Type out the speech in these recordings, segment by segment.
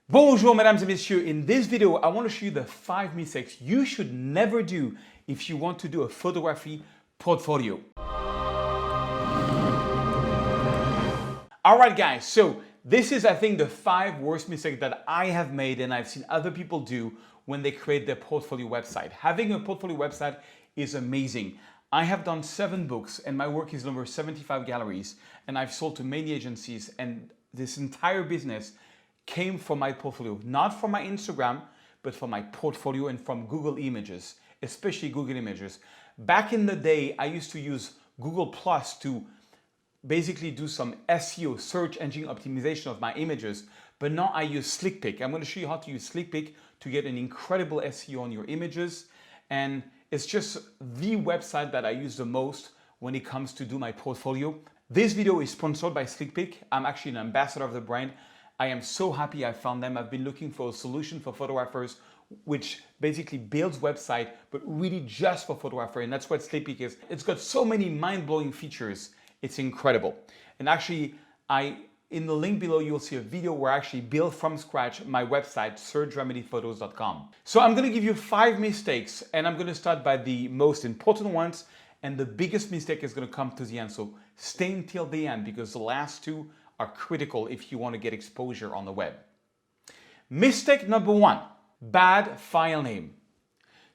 Bonjour, mesdames et messieurs. In this video, I want to show you the 5 mistakes you should never do if you want to do a photography portfolio. All right, guys. So this is, I think, the 5 worst mistakes that I have made and I've seen other people do when they create their portfolio website. Having a portfolio website is amazing. I have done 7 books and my work is over 75 galleries and I've sold to many agencies, and this entire business came from my portfolio, not from my Instagram, but from my portfolio and from Google Images, especially Google Images. Back in the day, I used to use Google Plus to basically do some SEO, search engine optimization of my images, but now I use SlickPick. I'm going to show you how to use SlickPick to get an incredible SEO on your images, and it's just the website that I use the most when it comes to do my portfolio. This video is sponsored by SlickPick. I'm actually an ambassador of the brand. I am so happy I found them. I've been looking for a solution for photographers which basically builds website, but really just for photographers, and that's what SlickPick is. It's got so many mind-blowing features. It's incredible. And actually, in the link below, you'll see a video where I actually built from scratch my website, surgeremedyphotos.com. So I'm gonna give you 5 mistakes, and I'm gonna start by the most important ones, and the biggest mistake is gonna come to the end. So stay until the end, because the last 2 are critical if you want to get exposure on the web. Mistake number 1, bad file name.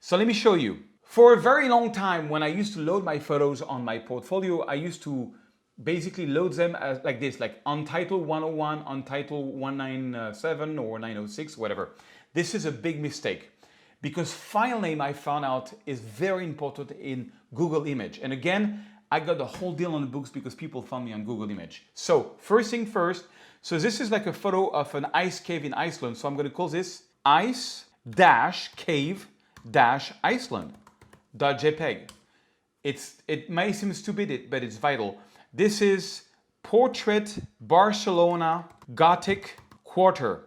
So let me show you. For a very long time, when I used to load my photos on my portfolio, I used to basically load them as like this, like Untitled 101, Untitled 197 or 906, whatever. This is a big mistake because file name, I found out, is very important in Google Image. And again, I got the whole deal on the books because people found me on Google Image. So first thing first, so this is like a photo of an ice cave in Iceland. So I'm going to call this ice-cave-iceland.jpg. It may seem stupid, but it's vital. This is Portrait Barcelona Gothic Quarter.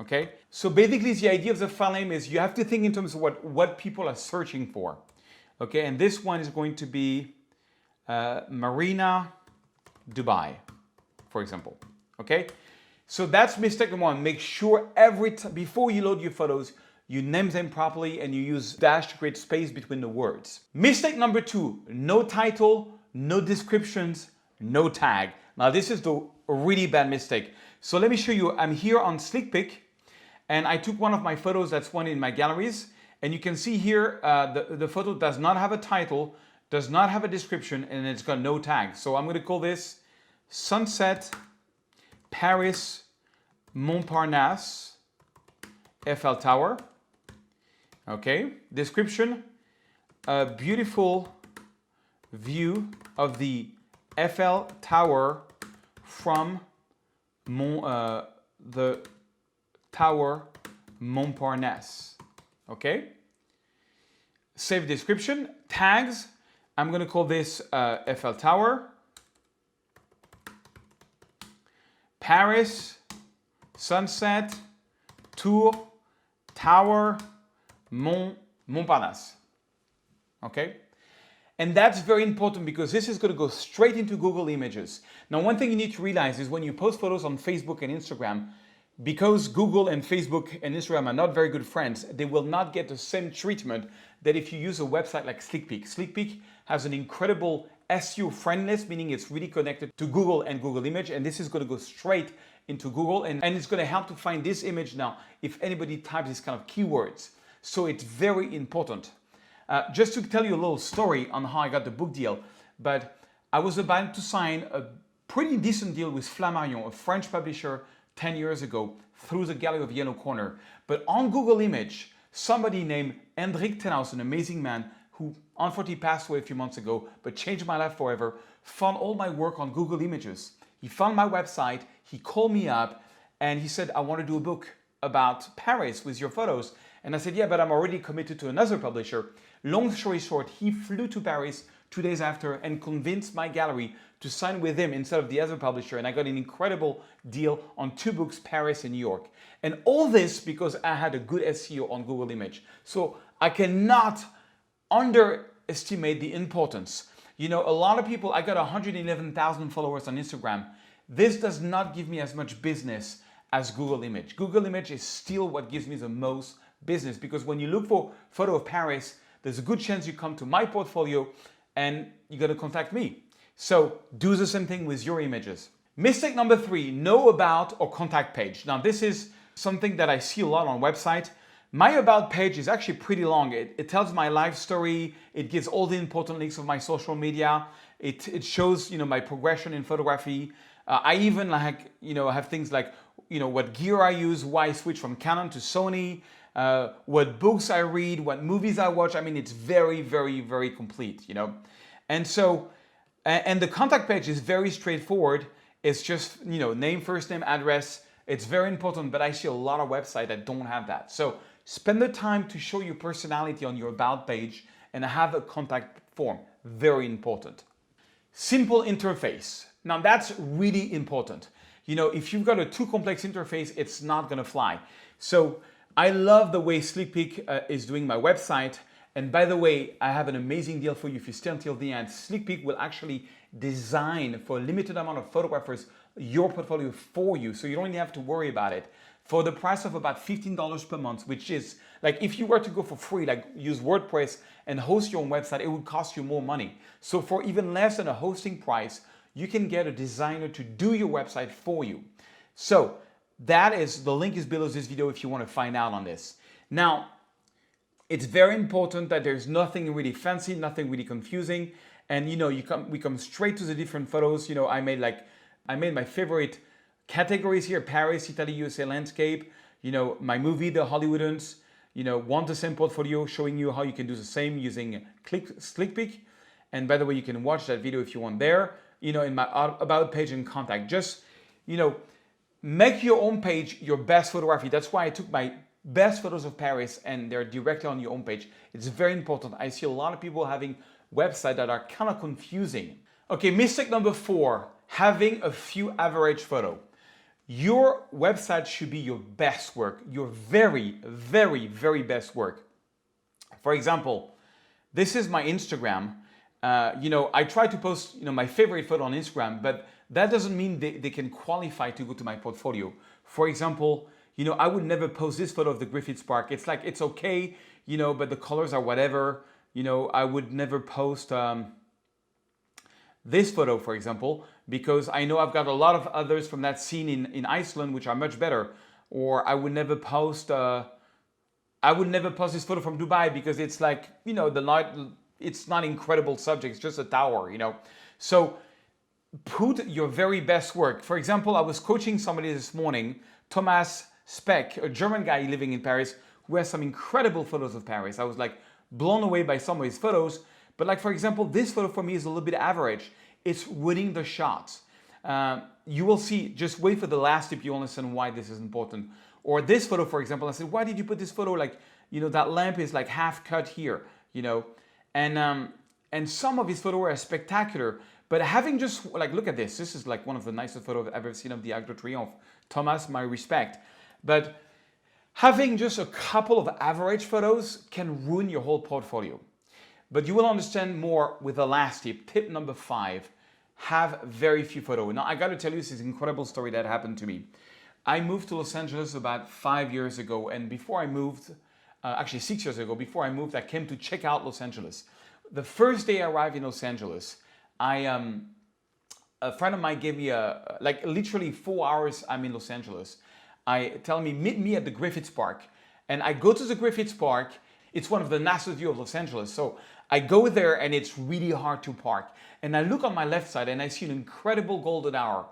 Okay, so basically the idea of the file name is you have to think in terms of what people are searching for. Okay, and this one is going to be Marina, Dubai, for example. Okay, so that's mistake number 1. Make sure before you load your photos, you name them properly and you use dash to create space between the words. Mistake number 2, no title, no descriptions, no tag. Now this is the really bad mistake. So let me show you. I'm here on SlickPick and I took one of my photos, that's one in my galleries, and you can see here the photo does not have a title, does not have a description, and it's got no tag. So I'm going to call this Sunset Paris Montparnasse Eiffel Tower. Okay, description, a beautiful view of the Eiffel Tower from the Tower Montparnasse. Okay, save description, tags. I'm going to call this Eiffel Tower, Paris, Sunset, Tour, Tower, Montparnasse. Okay? And that's very important because this is going to go straight into Google Images. Now, one thing you need to realize is when you post photos on Facebook and Instagram, because Google and Facebook and Instagram are not very good friends, they will not get the same treatment that if you use a website like SlickPick. SlickPick has an incredible SEO friendliness, meaning it's really connected to Google and Google Image, and this is going to go straight into Google, and it's going to help to find this image now if anybody types this kind of keywords. So it's very important. Just to tell you a little story on how I got the book deal, but I was about to sign a pretty decent deal with Flammarion, a French publisher, 10 years ago through the Gallery of Yellow Corner. But on Google Image, somebody named Hendrik Tenhaus, an amazing man who unfortunately passed away a few months ago, but changed my life forever, found all my work on Google Images. He found my website, he called me up, and he said, I want to do a book about Paris with your photos. And I said, yeah, but I'm already committed to another publisher. Long story short, he flew to Paris 2 days after and convinced my gallery to sign with him instead of the other publisher. And I got an incredible deal on 2 books, Paris and New York. And all this because I had a good SEO on Google Image. So I cannot underestimate the importance. You know, a lot of people, I got 111,000 followers on Instagram. This does not give me as much business as Google Image. Google Image is still what gives me the most business, because when you look for photo of Paris, there's a good chance you come to my portfolio and you're going to contact me. So do the same thing with your images. Mistake number 3, know about or contact page. Now this is something that I see a lot on websites. My about page is actually pretty long. It tells my life story. It gives all the important links of my social media. It shows, my progression in photography. I even have things like, what gear I use, why I switched from Canon to Sony, what books I read, what movies I watch. I mean, it's very, very, very complete, And so, and the contact page is very straightforward. It's just, name, first name, address. It's very important, but I see a lot of websites that don't have that. So spend the time to show your personality on your about page and have a contact form. Very important. Simple interface. Now that's really important. If you've got a too complex interface, it's not gonna fly. So I love the way SlickPick is doing my website. And by the way, I have an amazing deal for you. If you stay until the end, SlickPick will actually design for a limited amount of photographers your portfolio for you, so you don't even have to worry about it, for the price of about $15 per month, which is like, if you were to go for free, like use WordPress and host your own website, it would cost you more money. So for even less than a hosting price, you can get a designer to do your website for you. So the link is below this video if you want to find out on this. Now, it's very important that there's nothing really fancy, nothing really confusing. And we come straight to the different photos. I made my favorite categories here: Paris, Italy, USA, landscape. My movie, The Hollywoodans. Want the same portfolio, showing you how you can do the same using SlickPick. And by the way, you can watch that video if you want there. In my about page and contact. Just make your own page your best photography. That's why I took my best photos of Paris and they're directly on your own page. It's very important. I see a lot of people having websites that are kind of confusing. Okay, mistake number 4, having a few average photo. Your website should be your best work, your very, very, very best work. For example, this is my Instagram. I try to post, my favorite photo on Instagram, but that doesn't mean they can qualify to go to my portfolio. For example, I would never post this photo of the Griffiths Park. It's like, it's okay, but the colors are whatever. I would never post this photo, for example, because I know I've got a lot of others from that scene in Iceland, which are much better. Or I would never post this photo from Dubai because it's like, it's not incredible subject, it's just a tower, So put your very best work. For example, I was coaching somebody this morning, Thomas Speck, a German guy living in Paris, who has some incredible photos of Paris. I was like blown away by some of his photos. But like, for example, this photo for me is a little bit average. It's winning the shots. You will see, just wait for the last tip, you'll understand why this is important. Or this photo, for example, I said, why did you put this photo like, that lamp is like half cut here, And some of his photos are spectacular. But having just, look at this. This is like one of the nicest photos I've ever seen of the Arc de Triomphe. Thomas, my respect. But having just a couple of average photos can ruin your whole portfolio. But you will understand more with the last tip. Tip number 5, have very few photos. Now, I got to tell you, this is an incredible story that happened to me. I moved to Los Angeles about 5 years ago. And before I moved, actually 6 years ago, before I moved, I came to check out Los Angeles. The first day I arrived in Los Angeles, a friend of mine gave me literally 4 hours I'm in Los Angeles. Tell me, meet me at the Griffiths Park. And I go to the Griffiths Park. It's one of the nicest views of Los Angeles. So I go there and it's really hard to park. And I look on my left side and I see an incredible golden hour.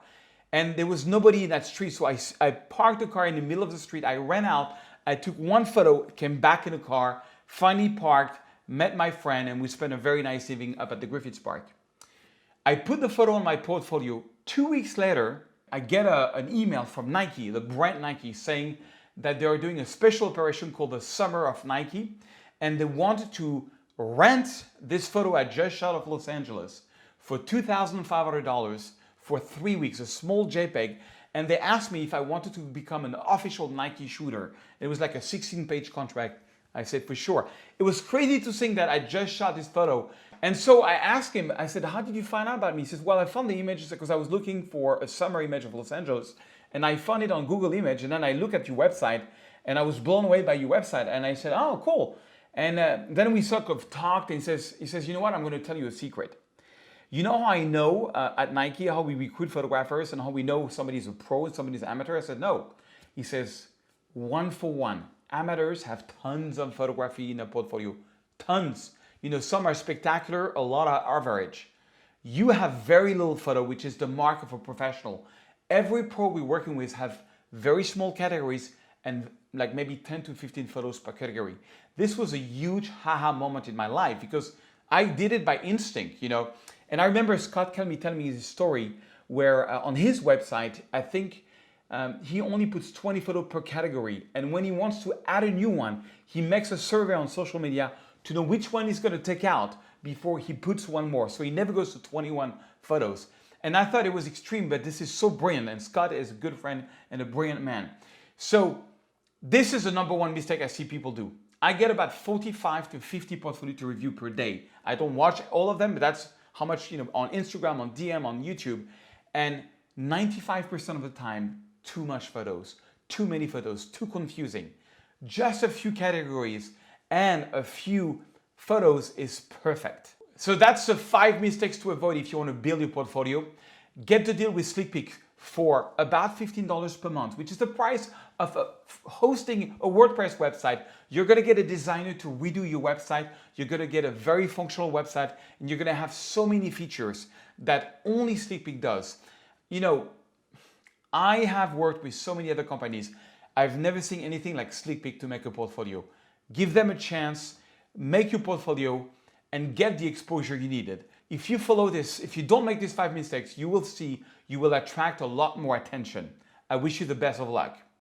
And there was nobody in that street. So I parked the car in the middle of the street. I ran out. I took one photo, came back in the car, finally parked, met my friend, and we spent a very nice evening up at the Griffiths Park. I put the photo on my portfolio. 2 weeks later, I get an email from Nike, the brand Nike, saying that they are doing a special operation called the Summer of Nike, and they wanted to rent this photo I just shot of Los Angeles for $2,500 for 3 weeks, a small JPEG, and they asked me if I wanted to become an official Nike shooter. It was like a 16-page contract. I said, for sure. It was crazy to think that I just shot this photo. And so I asked him, I said, how did you find out about me? He says, well, I found the images because I was looking for a summer image of Los Angeles. and I found it on Google Image, and then I look at your website, and I was blown away by your website, and I said, oh, cool. And then we sort of talked, and he says, you know what, I'm going to tell you a secret. You know how I know at Nike how we recruit photographers and how we know somebody's a pro and somebody's amateur? I said, no. He says, 1 for 1. Amateurs have tons of photography in a portfolio. Tons. You know, some are spectacular, a lot are average. You have very little photo, which is the mark of a professional. Every pro we're working with have very small categories and like maybe 10 to 15 photos per category. This was a huge haha moment in my life because I did it by instinct, you know. And I remember Scott telling me his story where on his website, I think he only puts 20 photos per category. And when he wants to add a new one, he makes a survey on social media to know which one he's going to take out before he puts one more. So he never goes to 21 photos. And I thought it was extreme, but this is so brilliant. And Scott is a good friend and a brilliant man. So this is the number one mistake I see people do. I get about 45 to 50 portfolios to review per day. I don't watch all of them, but that's how much, you know, on Instagram, on DM, on YouTube. And 95% of the time, too much photos, too many photos, too confusing. Just a few categories and a few photos is perfect. So that's the 5 mistakes to avoid if you want to build your portfolio. Get the deal with SlickPick for about $15 per month, which is the price of hosting a WordPress website. You're going to get a designer to redo your website. You're going to get a very functional website, and you're going to have so many features that only SlickPick does. You know, I have worked with so many other companies. I've never seen anything like SlickPick to make a portfolio. Give them a chance, make your portfolio, and get the exposure you needed. If you follow this, if you don't make these 5 mistakes, you will see you will attract a lot more attention. I wish you the best of luck.